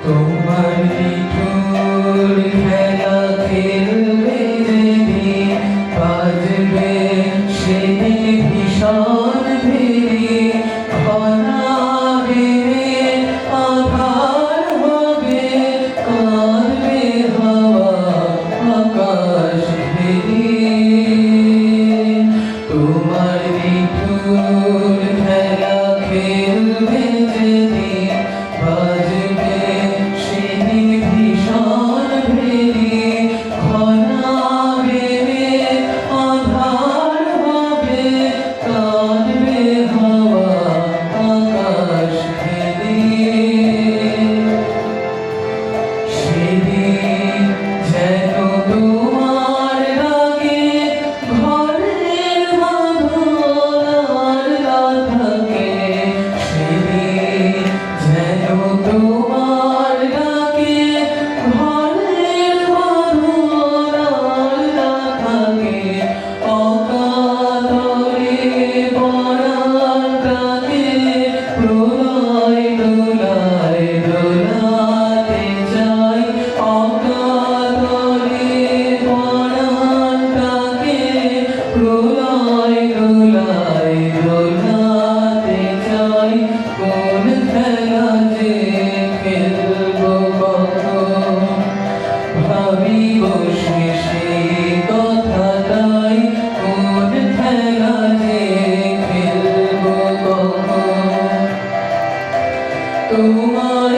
তোমার নিঠুর খেলা খেলবে যেদিন বাজবে সেদিন ভীষণ ভেরি ঘনাবে আধার হবে কাঁদবে হাওয়া আকাশ ভেরি তোমার নিঠুর খেলা খেলবে যেদিন বাজবে ভীষণ ভেরি ঘনাবে আধার হবে কাঁদবে হাওয়া আকাশ ভেরি সেদিন যেন তোমার রাগে ঘরের বাঁধন না থাকে সেদিন যেন তোমার রাগে ঘরের বাঁধন না থাকে অকাতরে পরাণ প্রাণে প্রলয় দোলায় দোলাতে চাই অকাতরে পরাণ প্রাণে প্রলয় দোলায় দোলাতে চাই কোন খেলা যে খেলবো কখন ভাবি বসে সেই কথাটাই কোন খেলা যে খেলবো কখন তোমার